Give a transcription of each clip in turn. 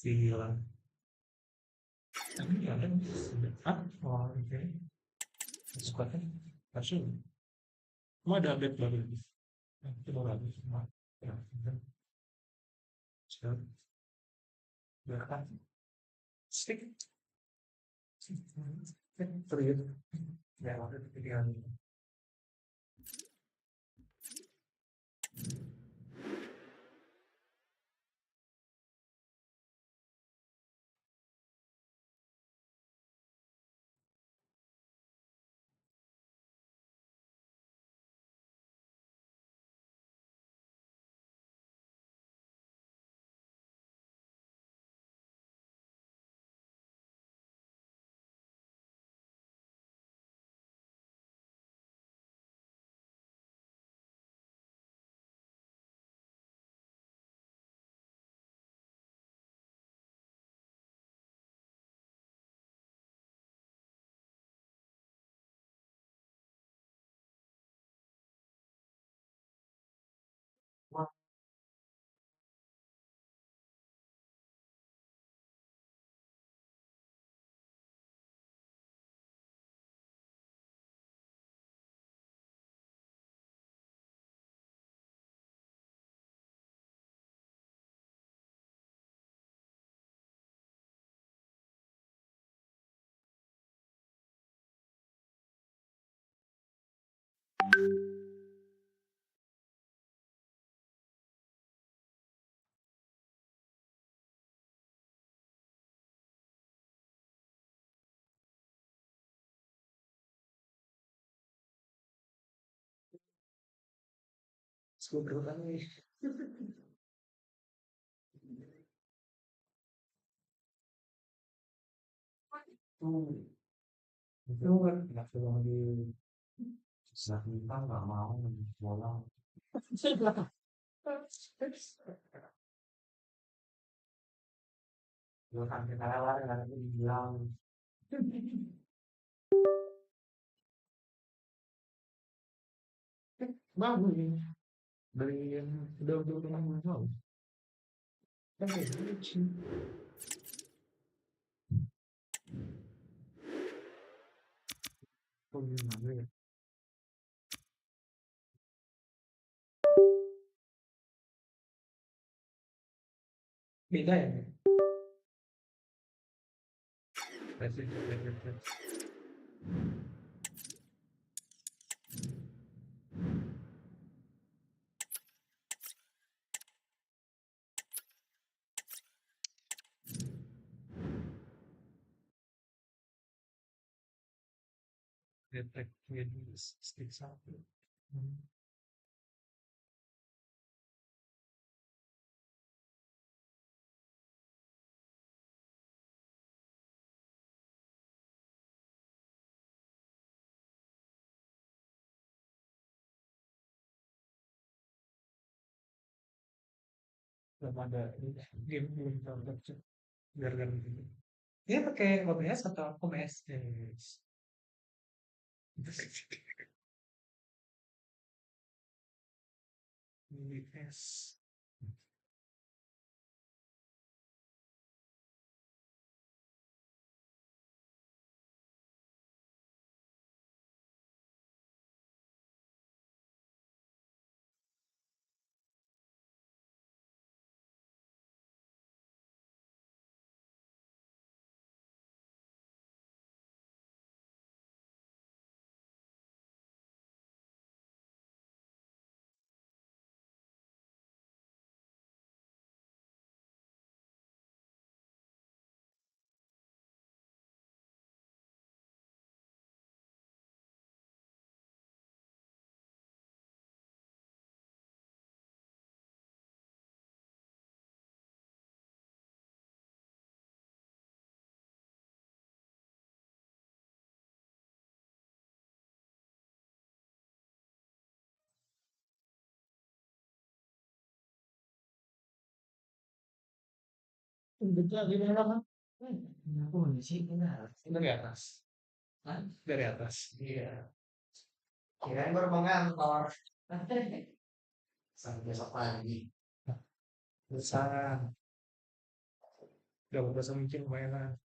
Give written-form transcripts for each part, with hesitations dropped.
Silang. Tapi ada ah, oh, oke. Suka kan? Masuk. Mau ada update baru lagi. Itu baru habis semua. Ya, udah. Sudah. Udah kan? Stick. Terus. Ya, udah tinggal. Sepuluh kan nih. Tuh. Itu kan nggak perlu di susah kita nggak mau bola. Lu kan kita lari kan bilang. Bagus ini. Beli yang udah pernah tahu. Kan kayak lucu. Oh, gimana ya? Beda ya? Detek stick satu. Belum ada ini game belum download biar kan gitu. Dia pakai OBS atau OBS? Yes. OBS. Betul di mana kan? Aku sih dari atas. Hah? Dari atas. Iya. Kirain baru mau ngantor. Sampai besok pagi. Besar. Udah beberapa mungkin mainan.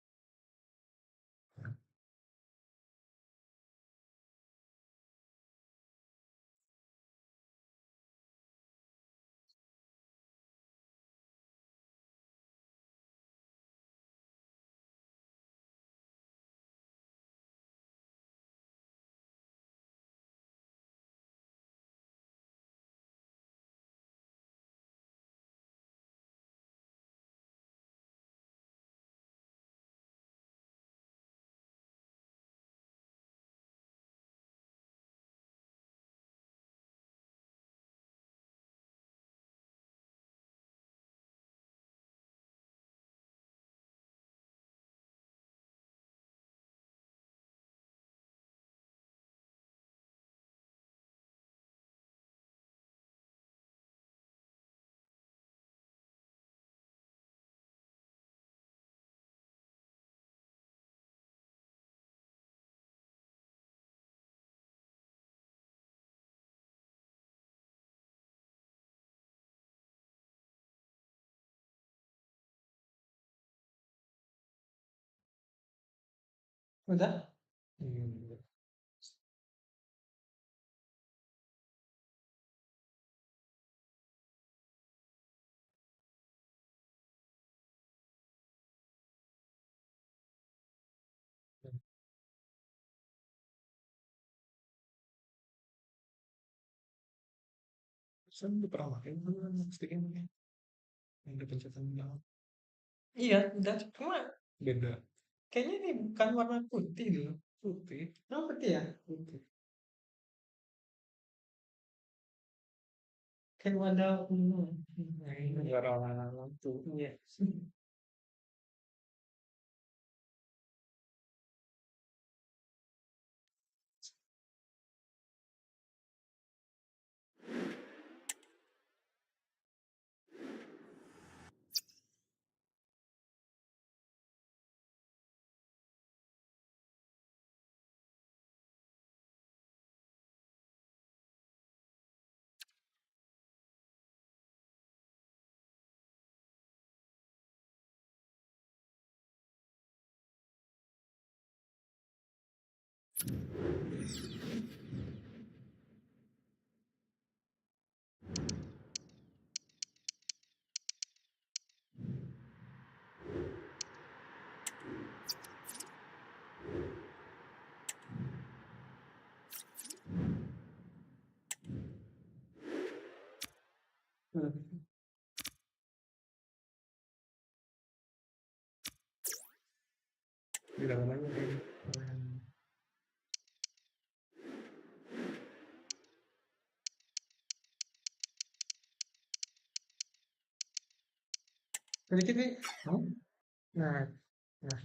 Udah? Hmm. Saya udah pernah pakai belum sticknya pakai yang ada pencetan bilang. Iya, udah cuma beda. Kayaknya ini bukan warna putih loh. Putih. Oh, putih ya? Putih. Kayak warna nah, ini warna tuh. Iya. Di dalam aja kayak sedikit nih. Nah, nah.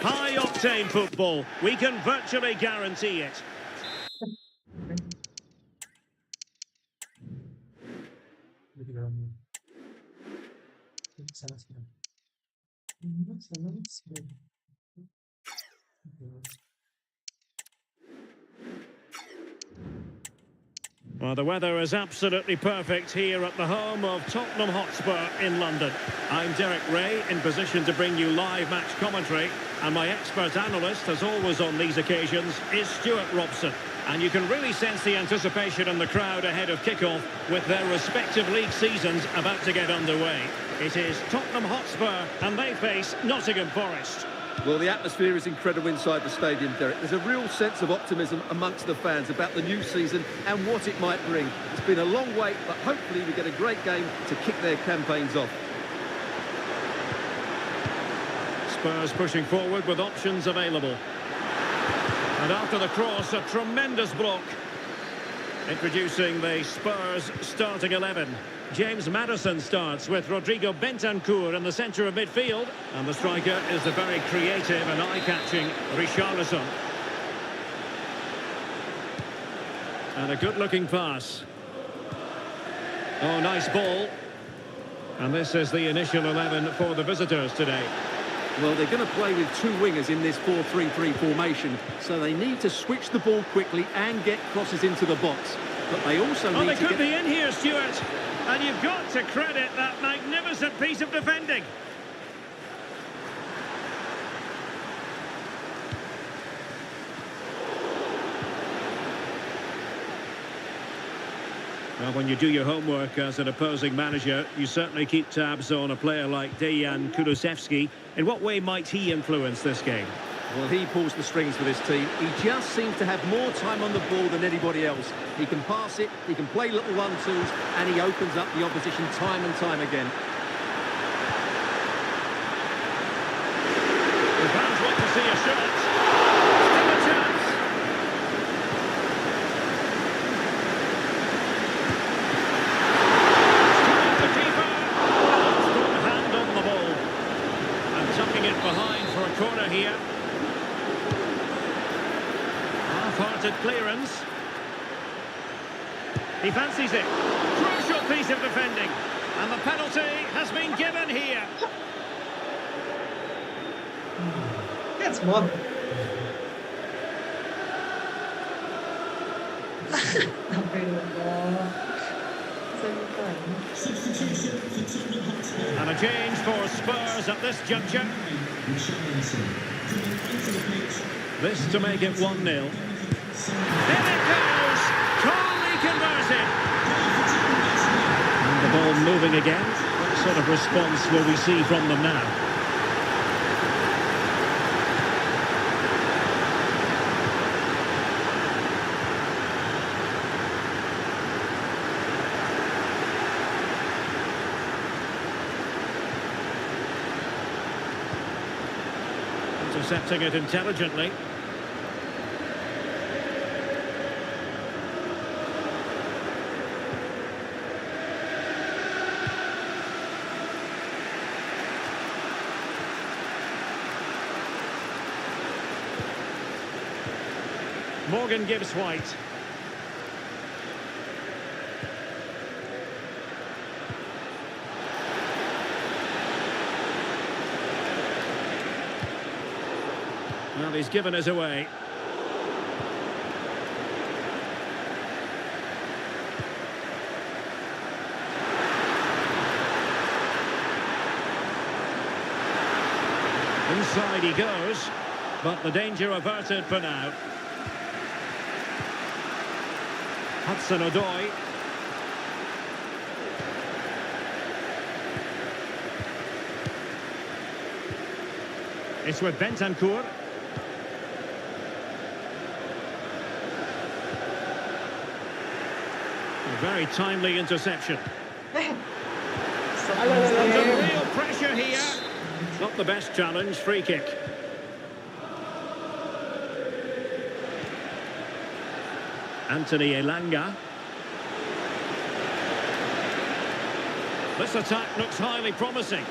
High octane football, we can virtually guarantee it. Di dalam sana sana. Sana sana. Well, the weather is absolutely perfect here at the home of Tottenham Hotspur in London. I'm Derek Ray, in position to bring you live match commentary. And my expert analyst, as always on these occasions, is Stuart Robson. And you can really sense the anticipation in the crowd ahead of kickoff with their respective league seasons about to get underway. It is Tottenham Hotspur and they face Nottingham Forest. Well, the atmosphere is incredible inside the stadium, Derek. There's a real sense of optimism amongst the fans about the new season and what it might bring. It's been a long wait, but hopefully we get a great game to kick their campaigns off. Spurs pushing forward with options available. And after the cross, a tremendous block. Introducing the Spurs starting 11. James Maddison starts with Rodrigo Bentancur in the centre of midfield. And the striker is the very creative and eye-catching Richarlison. And a good-looking pass. Oh, nice ball. And this is the initial 11 for the visitors today. Well, they're going to play with two wingers in this 4-3-3 formation, so they need to switch the ball quickly and get crosses into the box. But they also need to they could be in here, Stuart. And you've got to credit that magnificent piece of defending. Well, when you do your homework as an opposing manager, you certainly keep tabs on a player like Dejan Kulusevski. In what way might he influence this game? Well, he pulls the strings for this team. He just seems to have more time on the ball than anybody else. He can pass it, he can play little one-twos, and he opens up the opposition time and time again. The fans want to see a shot. Still a chance. The keeper. Strong hand on the ball. And tucking it behind for a corner here. Half-hearted clearance. He fancies it. Crucial piece of defending. And the penalty has been given here. That's one. And a change for Spurs at this juncture. This to make it 1-0. Here it goes! Calmly converted. And the ball moving again. What sort of response will we see from them now? Intercepting it intelligently. Morgan gives White. Well, he's given us away. Inside he goes, but the danger averted for now. Hudson-Odoi. It's with Bentancur. A very timely interception. Under real pressure here. Not the best challenge, free kick. Anthony Elanga. This attack looks highly promising.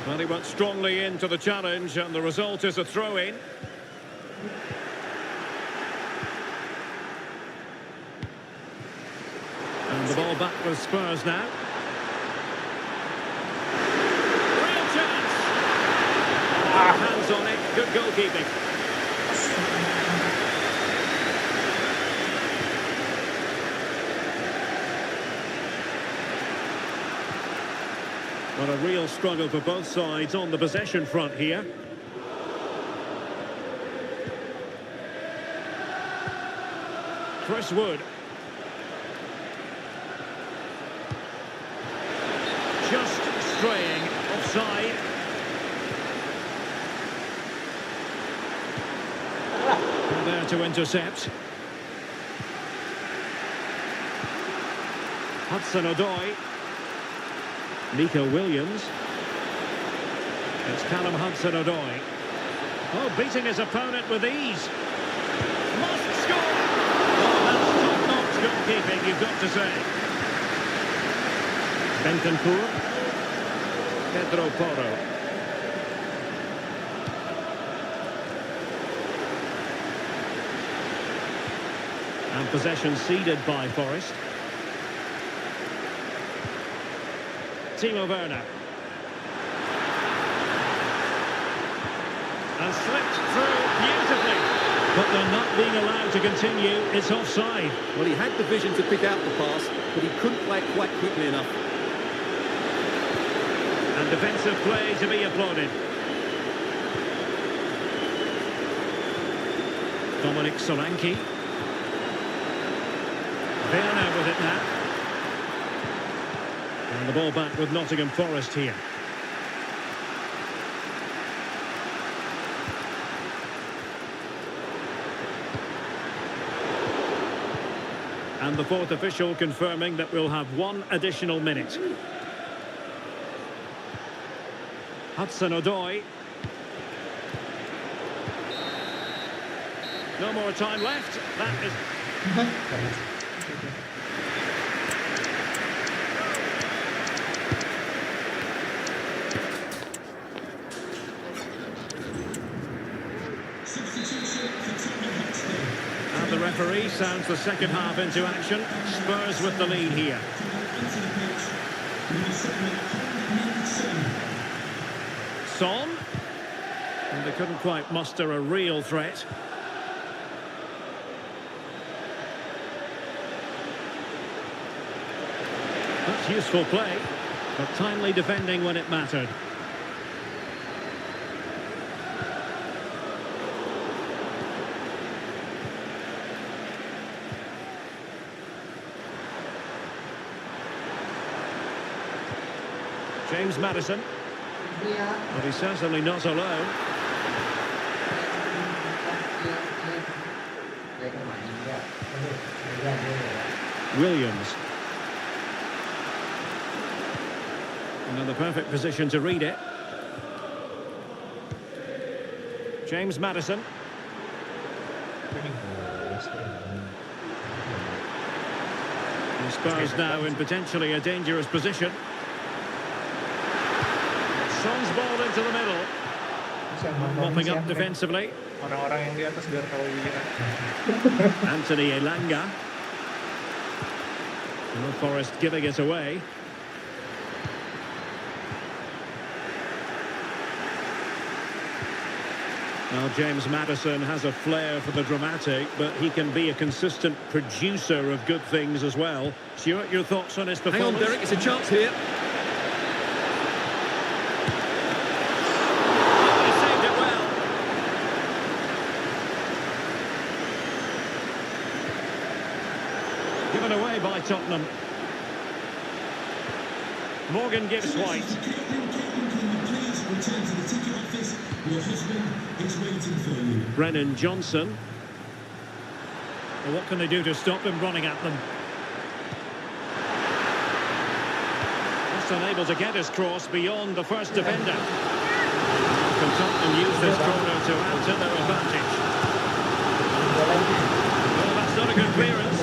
Well, he went strongly into the challenge and the result is a throw-in. And the ball back with Spurs now. Real chance. Hands on it, good goalkeeping. But a real struggle for both sides on the possession front here. Chris Wood. Just straying offside. And there to intercept. Hudson-Odoi. Nico Williams. It's Callum Hudson-Odoi. Oh, beating his opponent with ease. Must score! Oh, that's top-notch goalkeeping, you've got to say. Bentancur. Pedro Porro. And possession ceded by Forest. Timo Werner. And slipped through beautifully. But they're not being allowed to continue. It's offside. Well, he had the vision to pick out the pass, but he couldn't play it quite quickly enough. And defensive play to be applauded. Dominic Solanke. Werner with it now. And the ball back with Nottingham Forest here. And the fourth official confirming that we'll have one additional minute. Hudson-Odoi. No more time left. That is... And the referee sounds the second half into action. Spurs with the lead here. Son. And they couldn't quite muster a real threat. That's useful play, but timely defending when it mattered. James Maddison. But he's certainly not alone. Williams. Another perfect position to read it. James Maddison. The Spurs now in potentially a dangerous position. Son's ball into the middle. Mopping up defensively. Orang-orang yang di atas biar tahu giliran. Anthony Elanga. And Forest giving it away. Now James Maddison has a flair for the dramatic, but he can be a consistent producer of good things as well. Stuart, your thoughts on his performance? Hang on, Derek, it's a chance here. Given away by Tottenham. Morgan gives White. Brennan Johnson. Well, what can they do to stop him running at them? Just unable to get his cross beyond the first defender. Can Tottenham use this corner to add to their advantage? Well, that's not a good clearance.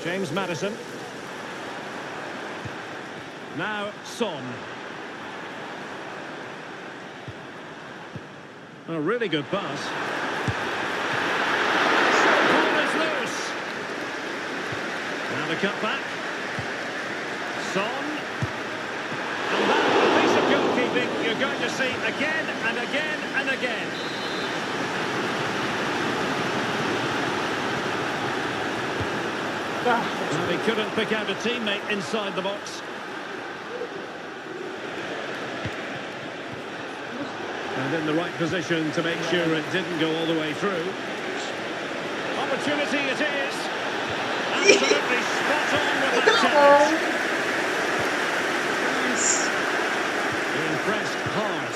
James Maddison. Now Son. A really good pass. Ball is loose. Now the cut back. Son. And that piece of goalkeeping you're going to see again and again and again. And he couldn't pick out a teammate inside the box. And in the right position to make sure it didn't go all the way through. Opportunity it is. Absolutely spot on with that challenge. Being pressed hard.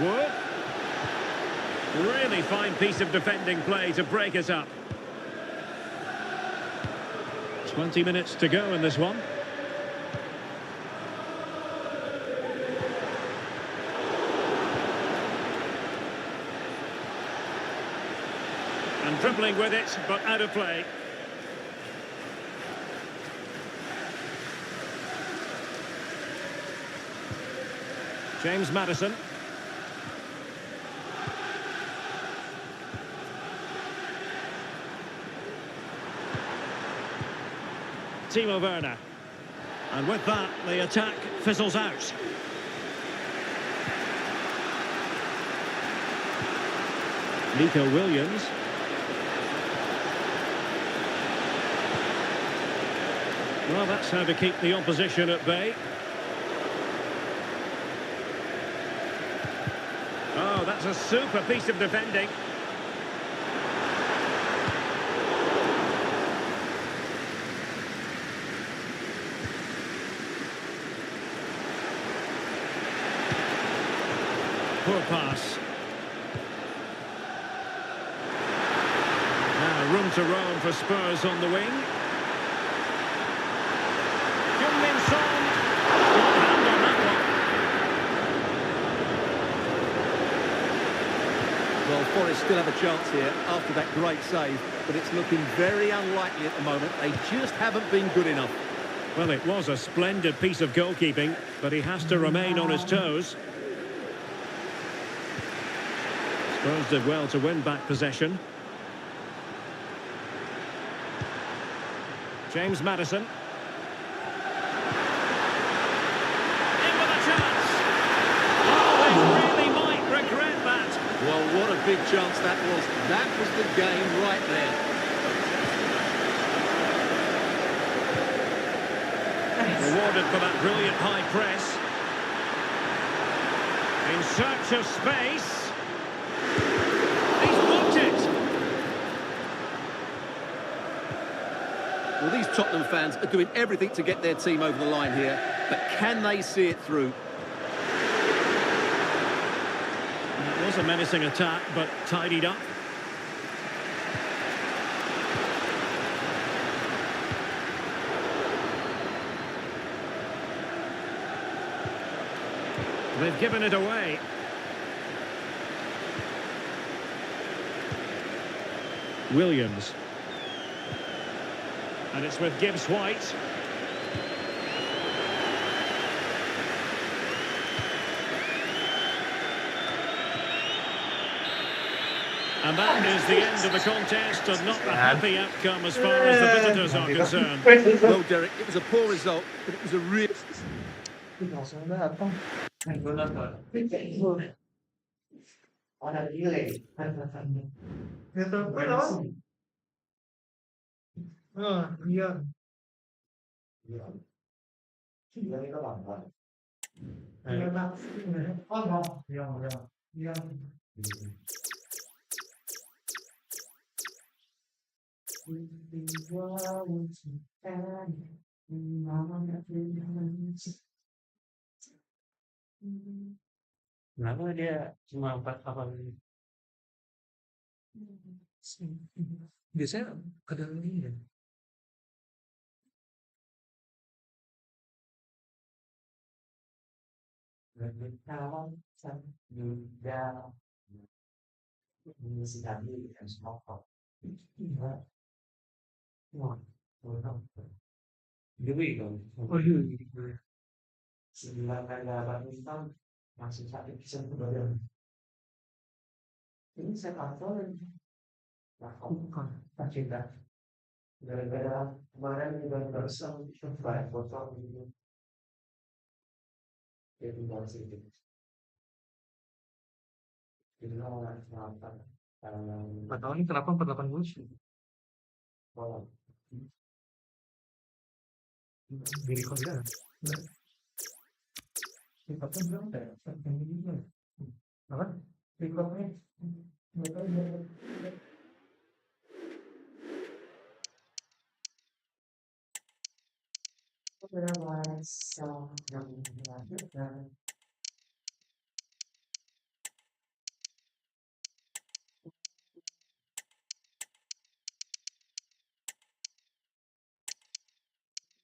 Wood. Really fine piece of defending play to break it up. 20 minutes to go in this one. And dribbling with it, but out of play. James Maddison. Timo Werner. And with that, the attack fizzles out. Nico Williams. Well, that's how to keep the opposition at bay. Oh, that's a super piece of defending. Poor pass. Now room to roam for Spurs on the wing. Heung-min Son. Good hand on that one. Well, Forest still have a chance here after that great save, but it's looking very unlikely at the moment. They just haven't been good enough. Well, it was a splendid piece of goalkeeping, but he has to remain on his toes. Spurs did well to win back possession. James Maddison. In with a chance. Oh, they really might regret that. Well, what a big chance that was. That was the game right there. Rewarded for that brilliant high press. In search of space. He's blocked it. Well, these Tottenham fans are doing everything to get their team over the line here, but can they see it through? It was a menacing attack, but tidied up. They've given it away. Williams. And it's with Gibbs White. And that is the end of the contest, and not a happy outcome as far as the visitors are concerned. Well, Derek, it was a poor result, but it was a real... Langsung datang. Gue nonton. Ada delay. Gitu, gue tahu. Ah, iya. Iya. Iya itu lambat. Iya tak. Oh, no. Iya, iya. Iya. Kenapa dia cuma 4 menit? Biasanya ada ini ya. Mengisi tadi dan semua. Wah, Dewi kan? Oh iya. Sebelah kayak badminton masih sakit bisa badan. Ini saya kantor nah bukan tak cinta gara-gara kemarin juga bersama banyak botol gitu jadi tinggal sedikit Nggak tahu nih kenapa 480 sih. Di record kan? Recordnya berapa ya? Apa? Recordnya? Nggak tahu ya.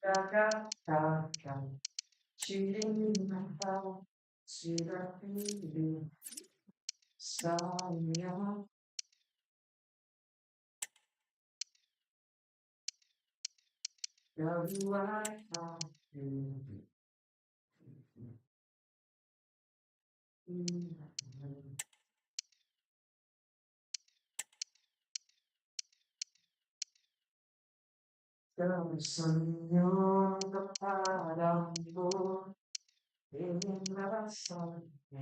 Katakan cinta sudah pilih saya kedua hati. Tersenyum kepadamu ingin rasanya.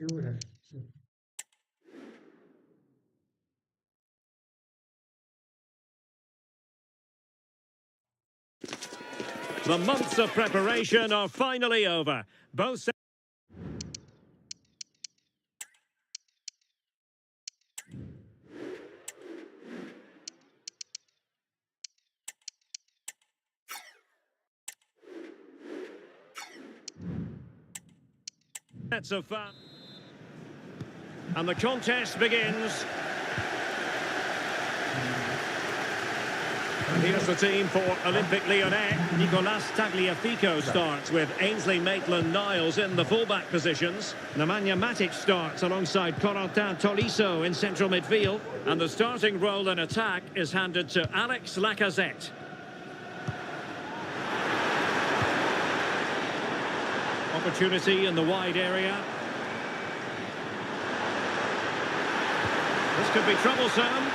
Ya udah. The months of preparation are finally over. Both sets of fun. And the contest begins. And here's the team for Olympique Lyonnais. Nicolas Tagliafico starts with Ainsley Maitland-Niles in the fullback positions. Nemanja Matic starts alongside Corentin Tolisso in central midfield. And the starting role in attack is handed to Alex Lacazette. Opportunity in the wide area. This could be troublesome.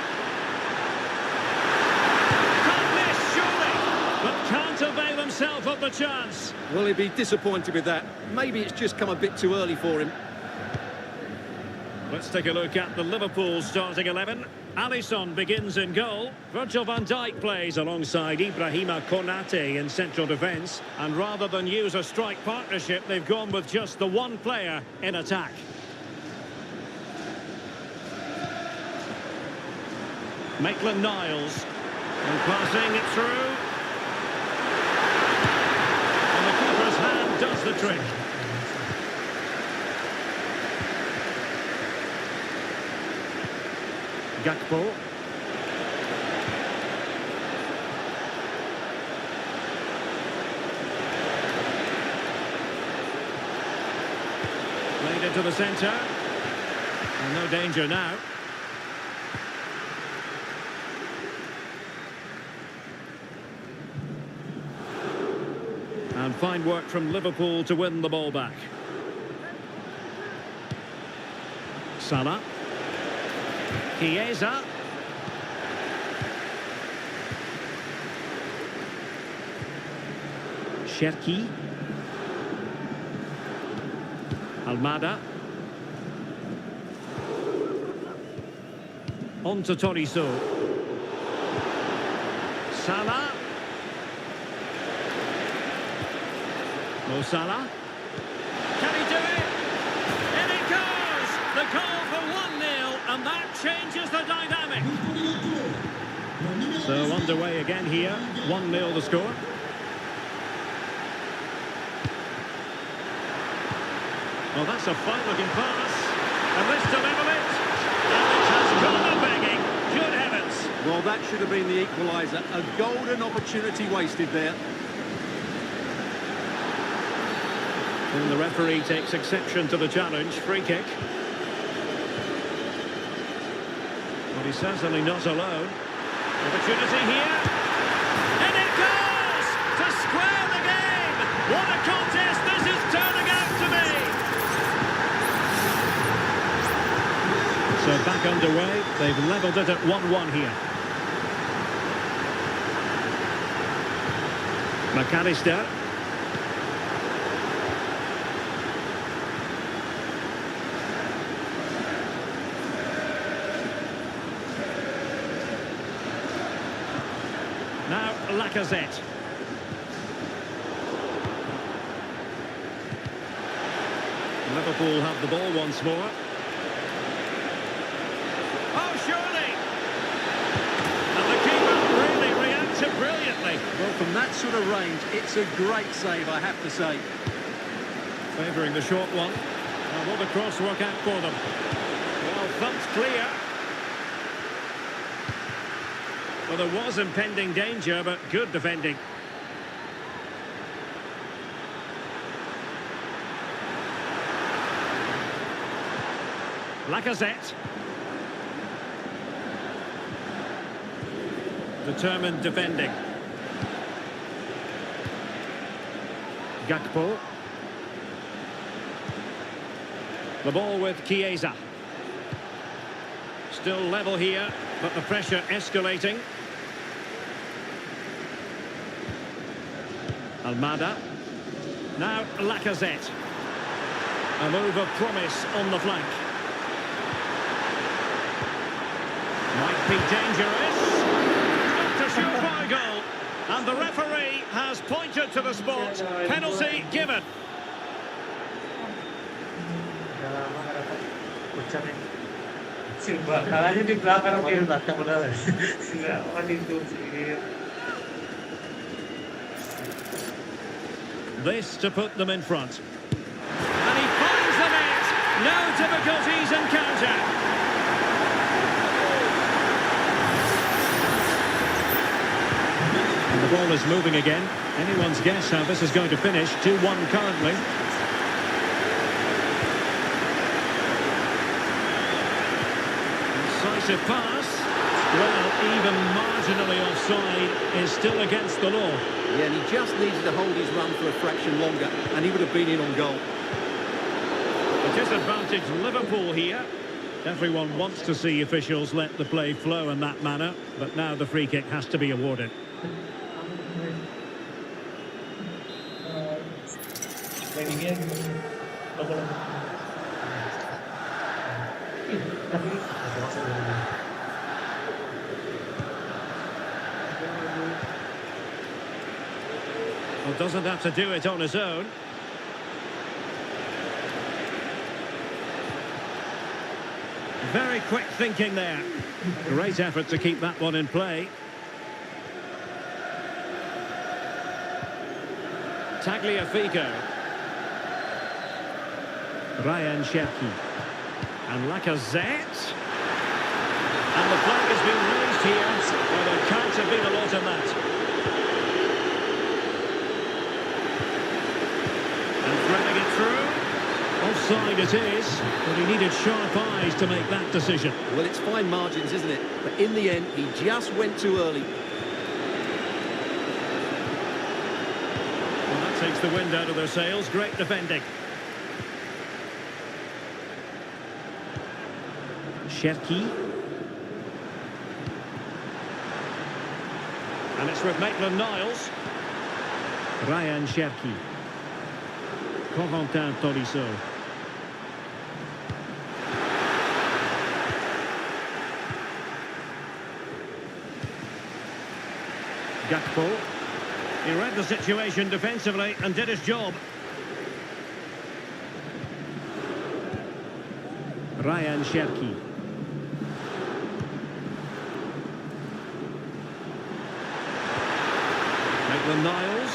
Can't miss, surely, but can't avail himself of the chance. Will he be disappointed with that? Maybe it's just come a bit too early for him. Let's take a look at the Liverpool starting 11. Alisson begins in goal. Virgil van Dijk plays alongside Ibrahima Konate in central defence. And rather than use a strike partnership, they've gone with just the one player in attack. Maitland-Niles. And passing it through. And the keeper's hand does the trick. Gakpo. Played into the centre. And no danger now. And fine work from Liverpool to win the ball back. Salah. Chiesa. Cherki. Almada. On to Toriso. Salah. Mo Salah. Can he do it? In it goes! The goal for 1-0, and that changes the dynamic. So underway again here. 1-0 the score. Well, that's a fine-looking pass. And this to level it. And it has gone a begging. Good heavens. Well, that should have been the equaliser. A golden opportunity wasted there. And the referee takes exception to the challenge. Free kick. But he's certainly not alone. Opportunity here. And it goes! To square the game! What a contest this is turning out to be! So back underway. They've levelled it at 1-1 here. McAllister. Now Lacazette. Liverpool have the ball once more. Oh, surely! And the keeper really reacted brilliantly. Well, from that sort of range, it's a great save, I have to say. Favouring the short one. Now will the cross work out for them? Well, thumped clear. Well, there was impending danger, but good defending. Lacazette. Determined defending. Gakpo. The ball with Chiesa. Still level here, but the pressure escalating. Almada. Now Lacazette. A move of promise on the flank. Might be dangerous. Not a surefire goal. And the referee has pointed to the spot. Penalty given. Kalahnya di belakang dia belakang benar. Enggak, itu sih. This to put them in front. And he finds the net. No difficulties in counter. And the ball is moving again. Anyone's guess how this is going to finish. 2-1 currently. Decisive pass. Well, even marginally offside is still against the law. Yeah, and he just needed to hold his run for a fraction longer, and he would have been in on goal. A disadvantage Liverpool here. Everyone wants to see officials let the play flow in that manner, but now the free kick has to be awarded. Well, doesn't have to do it on his own. Very quick thinking there. Great effort to keep that one in play. Tagliafico. Ryan Cherki. And Lacazette. And the flag has been raised here. Well, there can't have been a lot in that. And threading it through. Offside it is, but he needed sharp eyes to make that decision. Well, it's fine margins, isn't it? But in the end, he just went too early. Well, that takes the wind out of their sails. Great defending. Cherki. And it's with Maitland-Niles. Ryan Cherki. Corentin Tolisso. Gakpo. He read the situation defensively and did his job. Ryan Cherki. Maitland-Niles.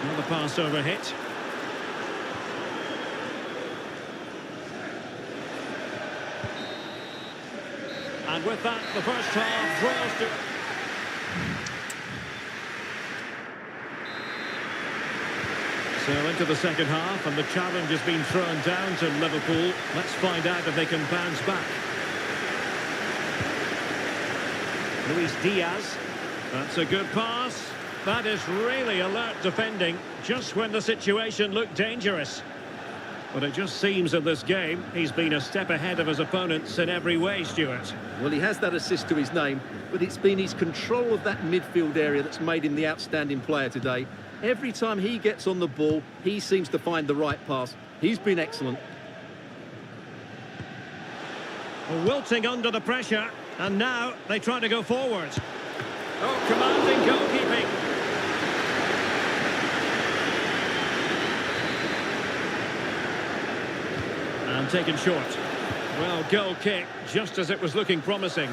Another pass over hit. And with that, the first half draws to... So into the second half, and the challenge has been thrown down to Liverpool. Let's find out if they can bounce back. Luis Diaz. That's a good pass. That is really alert defending, just when the situation looked dangerous. But it just seems in this game, he's been a step ahead of his opponents in every way, Stuart. Well, he has that assist to his name, but it's been his control of that midfield area that's made him the outstanding player today. Every time he gets on the ball, he seems to find the right pass. He's been excellent. Wilting under the pressure, and now they try to go forward. Oh, commanding goalkeeping. And taken short. Well, goal kick, just as it was looking promising.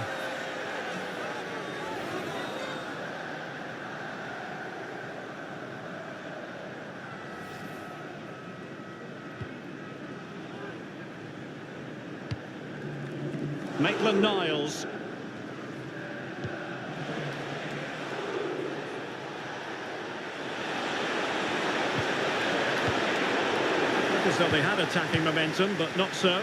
Maitland-Niles. As though they had attacking momentum, but not so.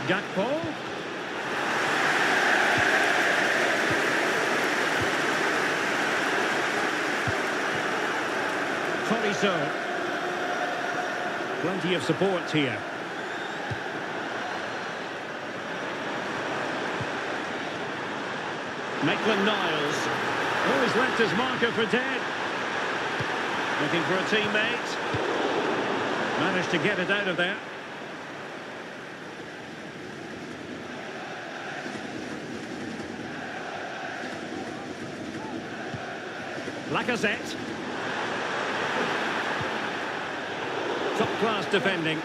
Gakpo. Tolisso. Plenty of support here. Maitland-Niles. Oh, he's left his marker for dead. Looking for a teammate. Managed to get it out of there. Lacazette. Top-class defending.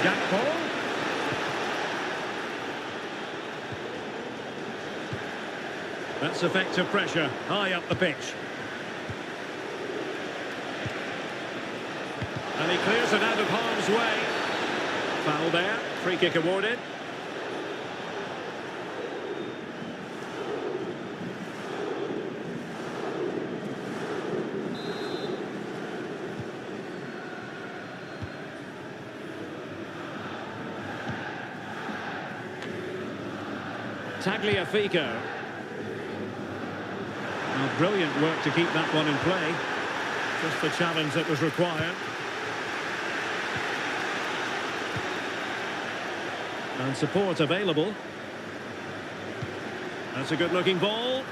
Gakpo. That's effective pressure, high up the pitch. And he clears it out of harm's way. Foul there, free kick awarded. Tagliafico. Well, brilliant work to keep that one in play. Just the challenge that was required. And support available. That's a good-looking ball.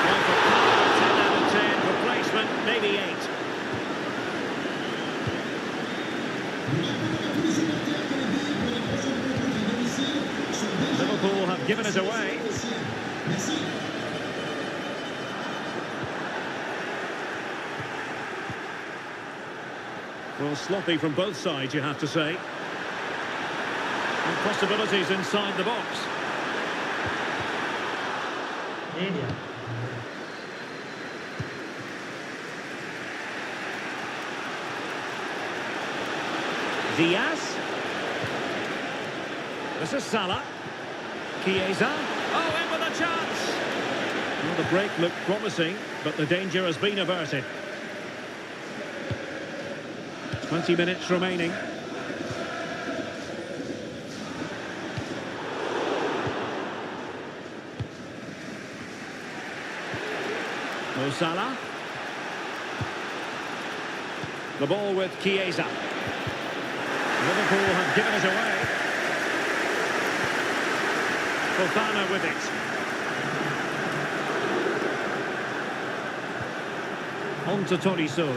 Well, for power, 10 out of 10. For placement, maybe 8. Liverpool have given it away. Well, sloppy from both sides, you have to say. And possibilities inside the box. Media. Diaz. This is Salah. Chiesa. Oh, in with a chance. Well, the break looked promising, but the danger has been averted. 20 minutes remaining. Mo Salah. The ball with Chiesa. Liverpool have given it away. Fofana with it. On to Tolisso.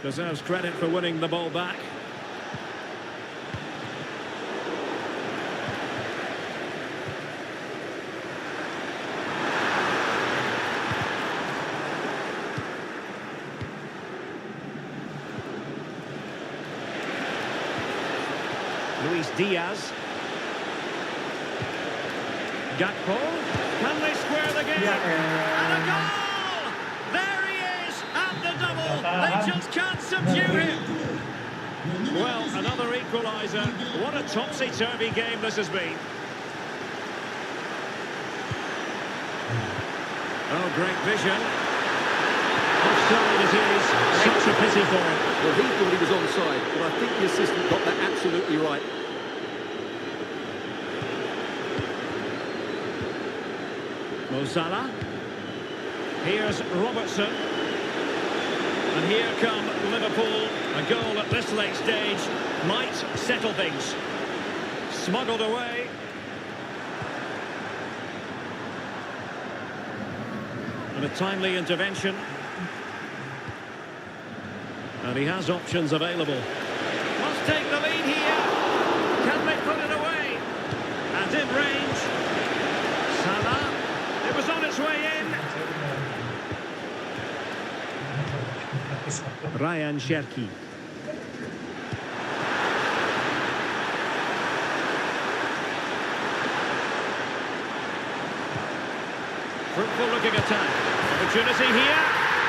Deserves credit for winning the ball back. Luis Diaz. Gakpo. Can they square the game? And a goal! There he is at the double. They just can't subdue him. Well, another equaliser. What a topsy-turvy game this has been. Oh, great vision. Offside it is. Such a pity for him. Well, he thought he was onside, but I think the assistant got that absolutely right. Mo Salah. Here's Robertson. And here come Liverpool. A goal at this late stage might settle things. Smuggled away. And a timely intervention. And he has options available. Must take the lead here. Can they put it away? And in range. Salah. It was on its way in. Ryan Cherki. Fruitful looking attack. Opportunity here.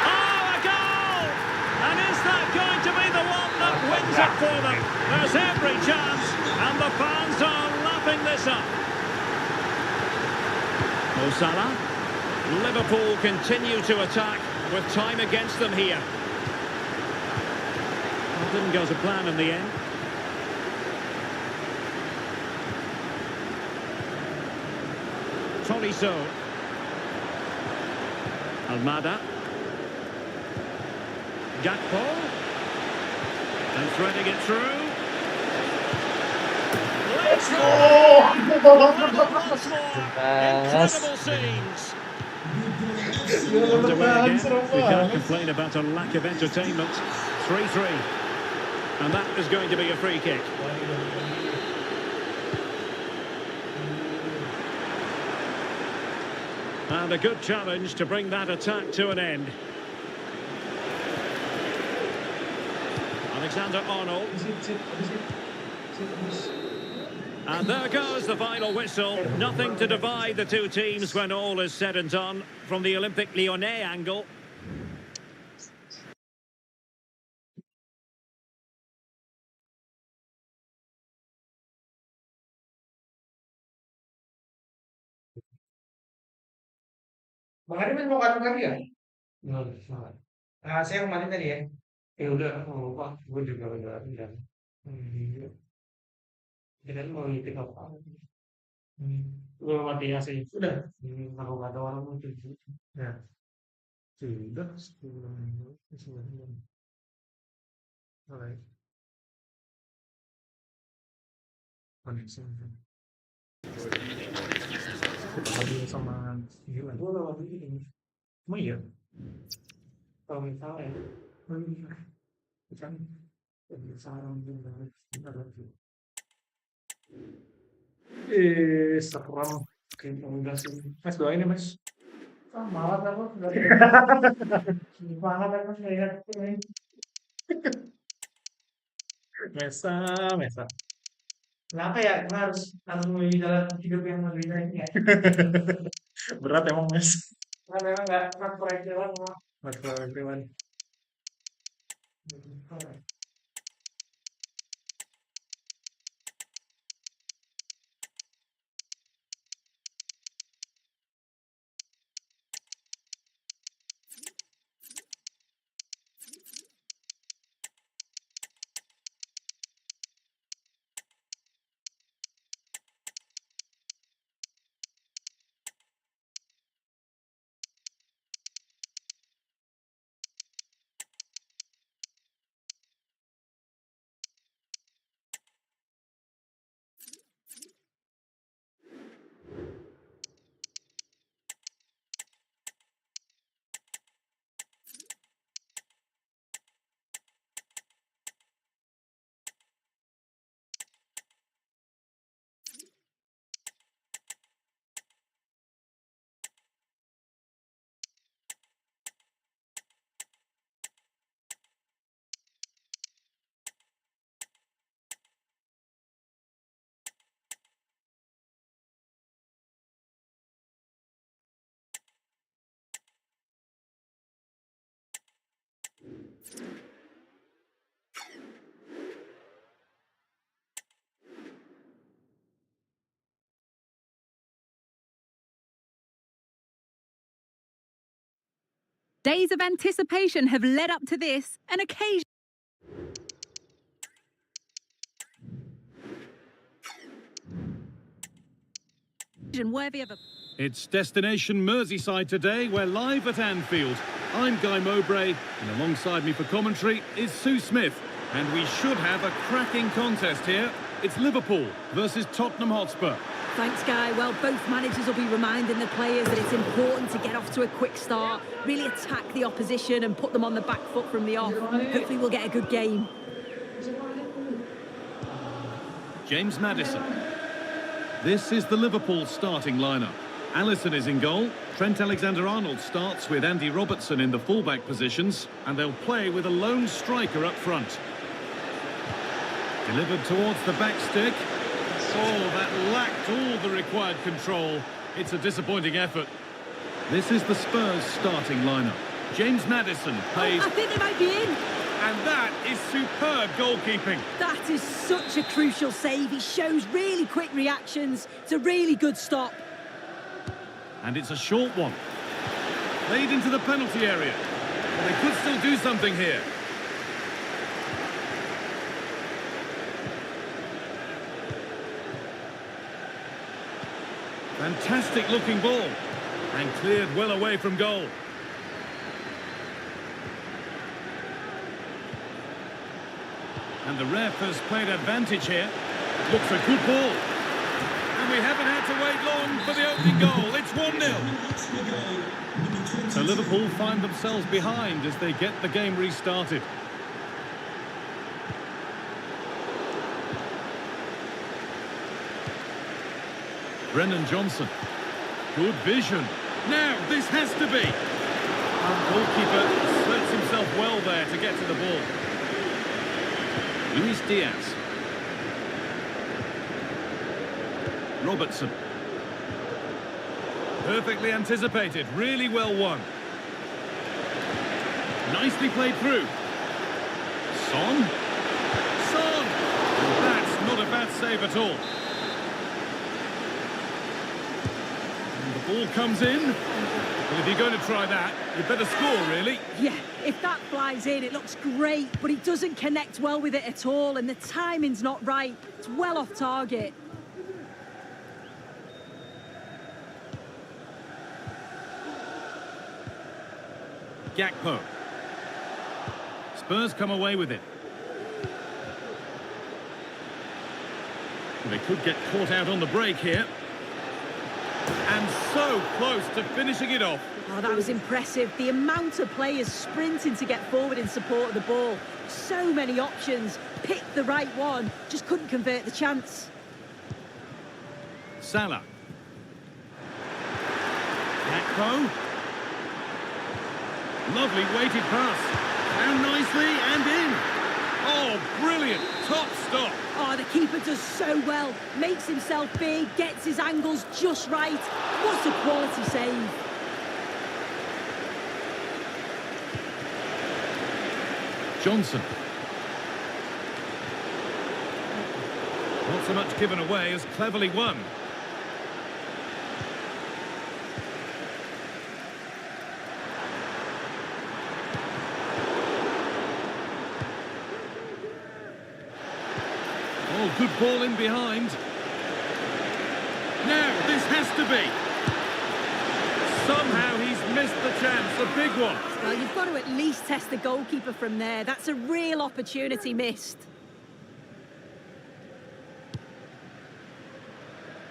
Oh, a goal! And is that going to be the one that wins it for them? There's every chance, and the fans are lapping this up. Mo Salah. Liverpool continue to attack with time against them here. Well, didn't go to plan in the end. Tolisso. Almada. Gakpo. And threading it through. Incredible scenes. Underway again. We can't complain about a lack of entertainment. 3-3. And that is going to be a free kick. And a good challenge to bring that attack to an end. Alexander-Arnold. And there goes the final whistle. Nothing to divide the two teams when all is said and done from the Olympique Lyonnais angle. Bang Adi main mau kartu lagi ya? Nggak, nggak. Saya kemarin tadi ya. Ya udah, aku lupa. Gue juga udah. Iya. Kirain mau ngintip apa? Gue mati ya sih. Sudah. Kalau nggak ada orang mungkin. Ya, sudah 10 menit. 9 menit. Alright. Connection. Kita lagi sama gila. Gue lewat ini. Emang iya? Kalau misalnya, kan saran juga lagi. Serem. Kayak udah sih. Mas doain ya, Mas. Malah aku nggak semangat aku ngeliat ini. Mesa, Mesa. Kenapa ya? Gue harus memilih jalan hidup yang menderita ini ya. Berat emang, Mas. Kan memang nggak for everyone, not for everyone. Days of anticipation have led up to this, an occasion worthy of a... It's Destination Merseyside today. We're live at Anfield. I'm Guy Mowbray, and alongside me for commentary is Sue Smith. And we should have a cracking contest here. It's Liverpool versus Tottenham Hotspur. Thanks, Guy. Well, both managers will be reminding the players that it's important to get off to a quick start, really attack the opposition and put them on the back foot from the off. Hopefully we'll get a good game. James Maddison. This is the Liverpool starting lineup. Alisson is in goal. Trent Alexander-Arnold starts with Andy Robertson in the fullback positions, and they'll play with a lone striker up front. Delivered towards the back stick. Oh, that lacked all the required control. It's a disappointing effort. This is the Spurs starting lineup. James Maddison plays... I think they might be in. And that is superb goalkeeping. That is such a crucial save. He shows really quick reactions. It's a really good stop. And it's a short one. Played into the penalty area. They could still do something here. Fantastic looking ball. And cleared well away from goal. And the ref has played advantage here. Looks a good ball. And we haven't had to wait long for the opening goal. It's 1-0. So Liverpool find themselves behind as they get the game restarted. Brennan Johnson. Good vision. Now, this has to be. Goalkeeper sets himself well there to get to the ball. Luis Diaz. Robertson. Perfectly anticipated, really well won. Nicely played through. Son. Son! That's not a bad save at all. And the ball comes in. Well, if you're going to try that, you better score, really. Yeah, if that flies in, it looks great, but he doesn't connect well with it at all, and the timing's not right. It's well off target. Gakpo. Spurs come away with it. They could get caught out on the break here. And so close to finishing it off. Oh, that was impressive. The amount of players sprinting to get forward in support of the ball. So many options. Picked the right one. Just couldn't convert the chance. Salah. Gakpo. Lovely weighted pass. Down nicely and in. Oh, brilliant. Top stop. Oh, the keeper does so well. Makes himself big, gets his angles just right. What a quality save. Johnson. Not so much given away as cleverly won. Oh, good ball in behind. Now, this has to be. Somehow he's missed the chance, a big one. Well, you've got to at least test the goalkeeper from there. That's a real opportunity missed.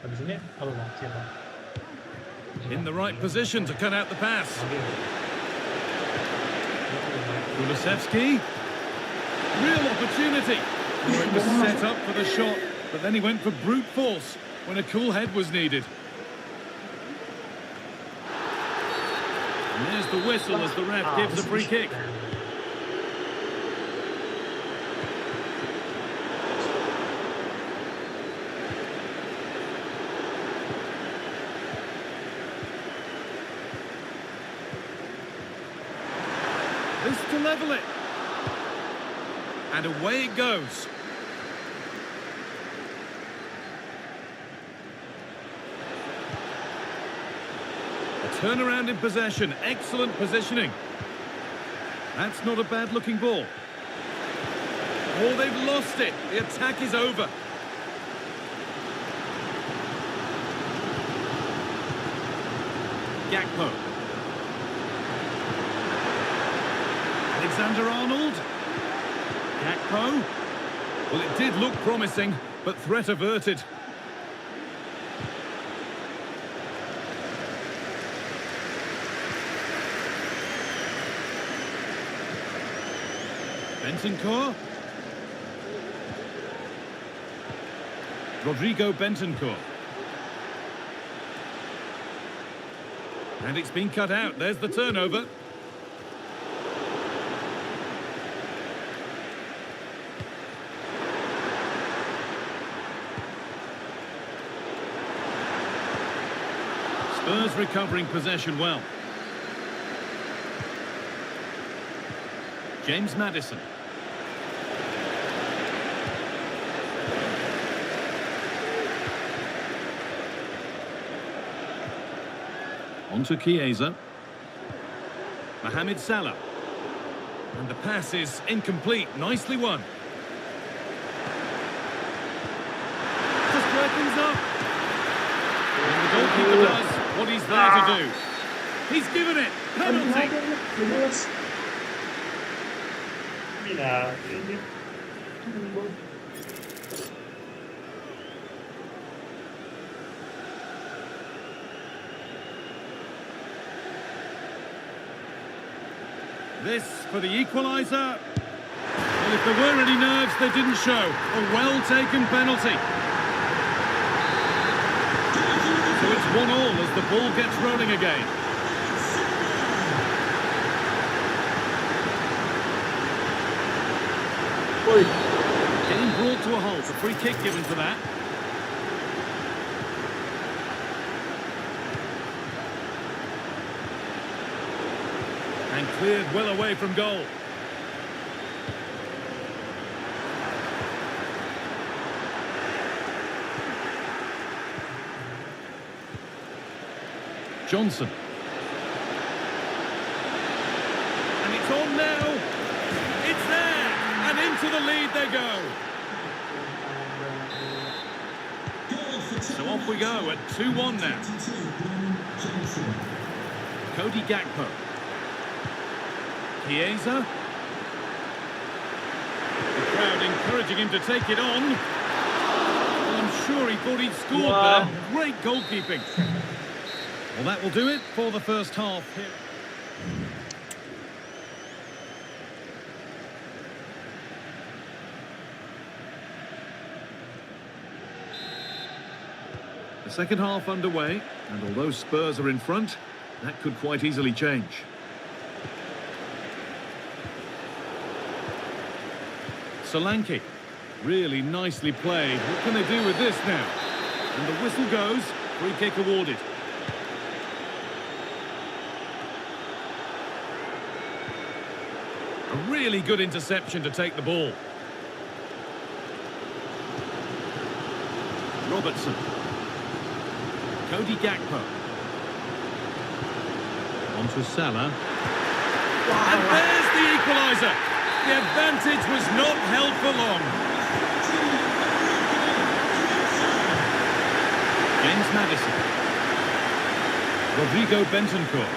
Habis ini, Allah, siapa? In the right position to cut out the pass. Kulusevski. Real opportunity. It was set up for the shot, but then he went for brute force when a cool head was needed. And there's the whistle as the ref gives a free kick. This to level it. And away it goes. A turnaround in possession, excellent positioning. That's not a bad-looking ball. Oh, they've lost it. The attack is over. Gakpo. Alexander-Arnold. Gakpo. Well, it did look promising, but threat averted. Bentancur. Rodrigo Bentancur. And it's been cut out. There's the turnover. Spurs recovering possession well. James Maddison. On to Chiesa. Mohamed Salah. And the pass is incomplete. Nicely won. Just opens up. And the goalkeeper does what he's there to do. He's given it. Penalty. This for the equaliser. Well, if there were any nerves, they didn't show. A well-taken penalty. So it's 1-1 as the ball gets rolling again. Game brought to a halt. A free kick given for that. And cleared well away from goal. Johnson. And it's on now. It's there. And into the lead they go. So off we go at 2-1 now. Cody Gakpo. Chiesa. The crowd encouraging him to take it on. Well, I'm sure he thought he'd scored there. Great goalkeeping. Well, that will do it for the first half here. The second half underway, and although Spurs are in front, that could quite easily change. Solanke, really nicely played. What can they do with this now? And the whistle goes, free kick awarded. A really good interception to take the ball. Robertson. Cody Gakpo. On to Salah. And there's the equaliser. The advantage was not held for long. James Maddison. Rodrigo Bentancur.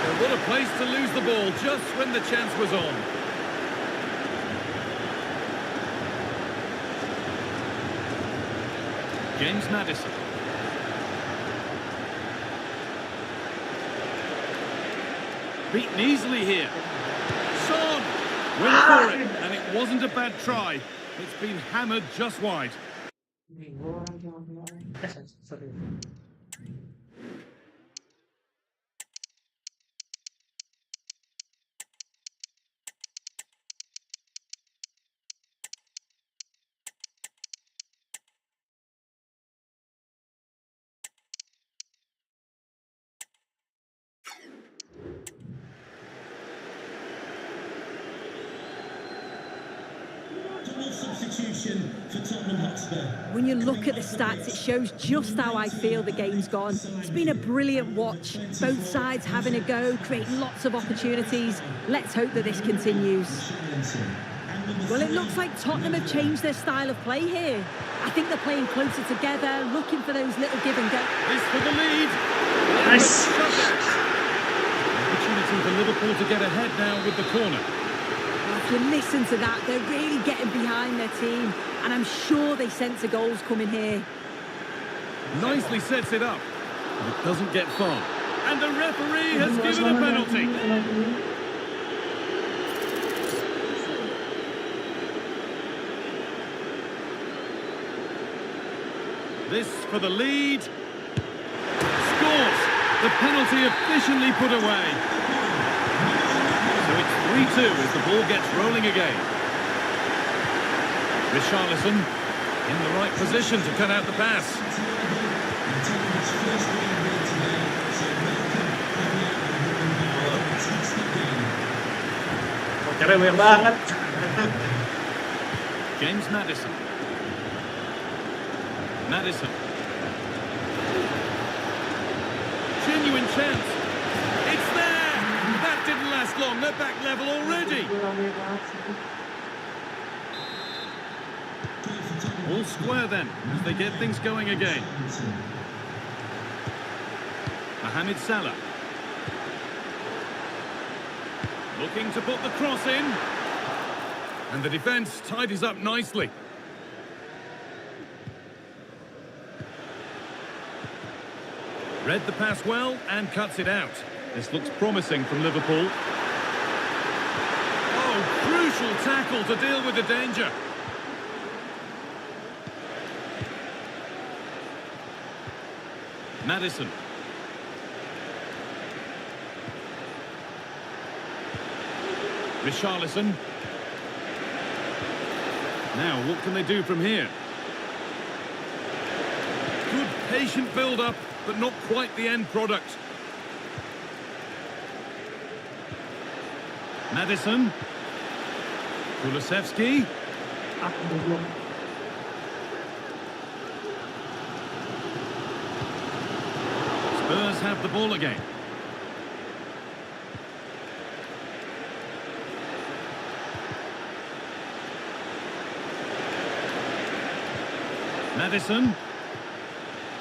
Well, what a place to lose the ball just when the chance was on. James Maddison. Beaten easily here. Son! Went for it, and it wasn't a bad try. It's been hammered just wide. Substitution. When you look at the stats, it shows just how I feel the game's gone. It's been a brilliant watch. Both sides having a go, creating lots of opportunities. Let's hope that this continues. Well, it looks like Tottenham have changed their style of play here. I think they're playing closer together, looking for those little give and go. This for the lead. Nice. Opportunity for Liverpool to get ahead now with the corner. If you listen to that, they're really getting behind their team, and I'm sure they sense a goal's coming here. Nicely sets it up, but it doesn't get far. And the referee has given a penalty. This for the lead. Scores! The penalty efficiently put away. So it's 3-2 as the ball gets rolling again. Richarlison in the right position to cut out the pass. Caranya banyak banget. James Maddison. Maddison. Genuine chance. It's there! That didn't last long. They're back level already. All square then, as they get things going again. Mohamed Salah. Looking to put the cross in. And the defence tidies up nicely. Read the pass well and cuts it out. This looks promising from Liverpool. Oh, crucial tackle to deal with the danger. Maddison. Richarlison. Now, what can they do from here? Good patient build-up, but not quite the end product. Maddison. Kulusevski. Spurs have the ball again. Maddison.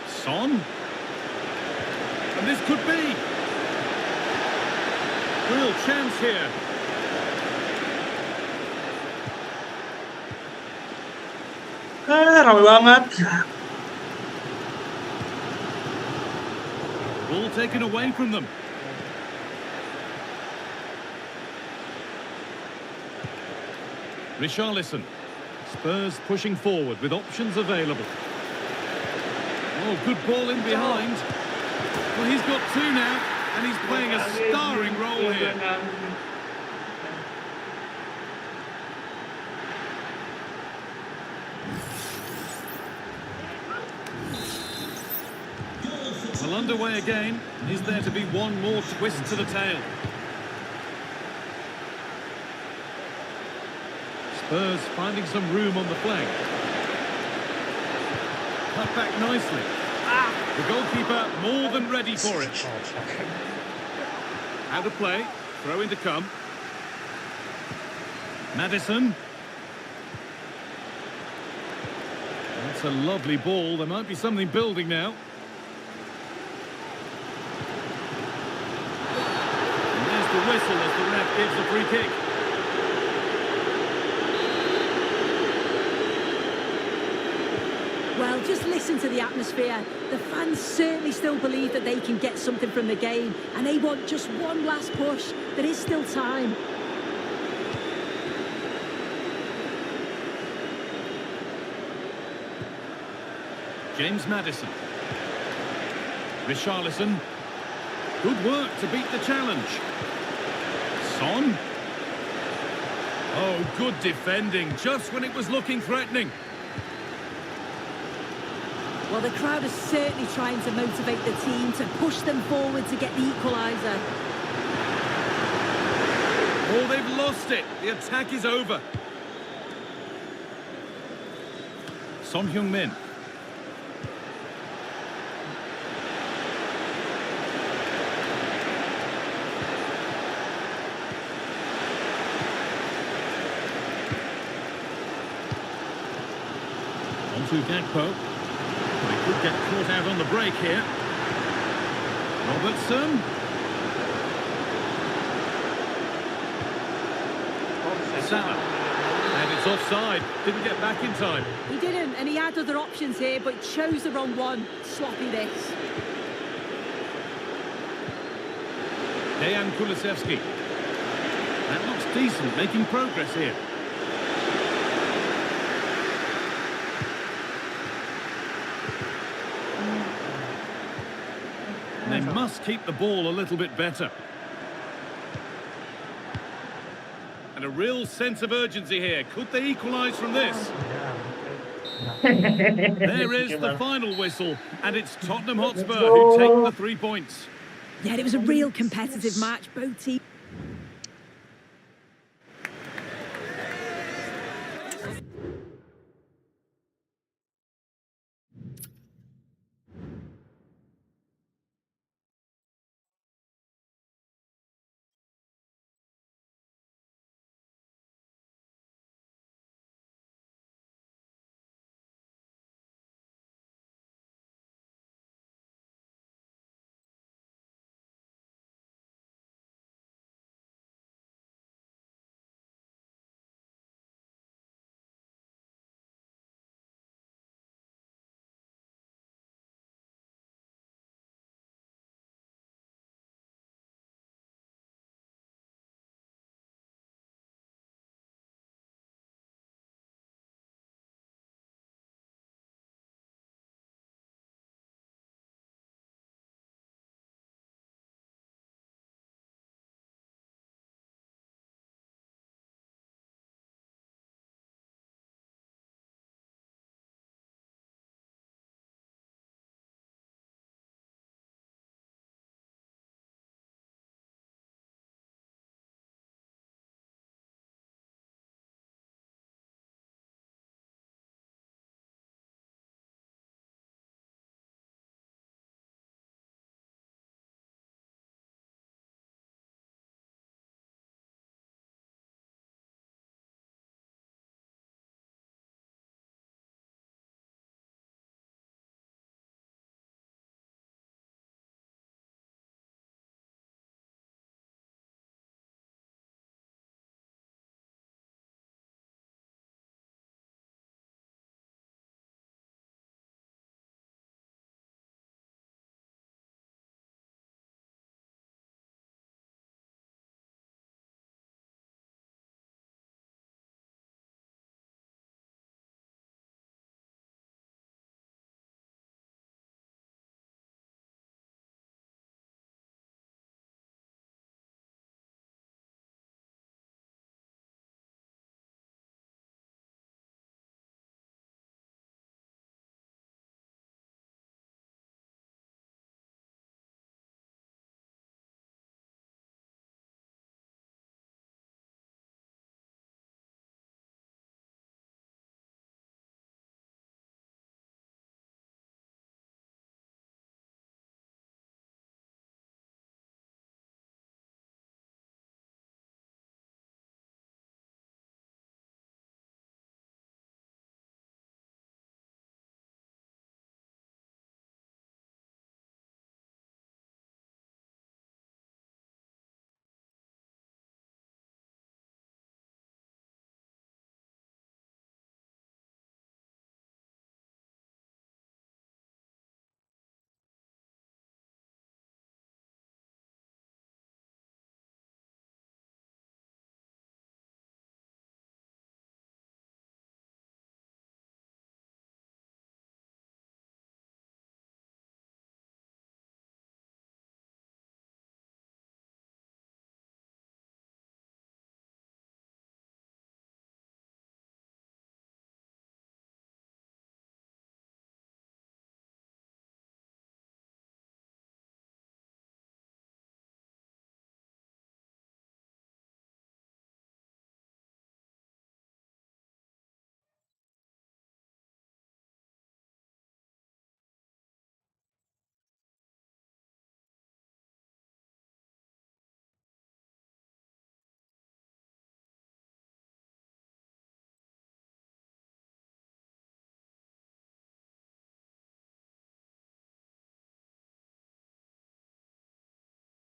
Son. And this could be. Real chance here. Ramai banget. Ball taken away from them. Richarlison. Spurs pushing forward with options available. Oh, good ball in behind. Well, he's got two now, and he's playing a starring role here. Well, underway again. Is there to be one more twist to the tale? Spurs finding some room on the flank. Cut back nicely. The goalkeeper more than ready for it. Out of play. Throw in to come. Maddison. That's a lovely ball. There might be something building now. And there's the whistle as the ref gives a free kick. Well, just listen to the atmosphere. The fans certainly still believe that they can get something from the game, and they want just one last push. There is still time. James Maddison. Richarlison. Good work to beat the challenge. Son. Oh, good defending, just when it was looking threatening. Well, the crowd is certainly trying to motivate the team to push them forward to get the equaliser. Oh, they've lost it. The attack is over. Son Heung-min. On to Gakpo. They could get caught out on the break here. Robertson. Salah. And it's offside. Didn't get back in time. He didn't, and he had other options here, but chose the wrong one. Sloppy this. Dejan Kulusevski. That looks decent, making progress here. They must keep the ball a little bit better. And a real sense of urgency here. Could they equalise from this? There is the final whistle, and it's Tottenham Hotspur who take the 3 points. Yeah, it was a real competitive match. Both teams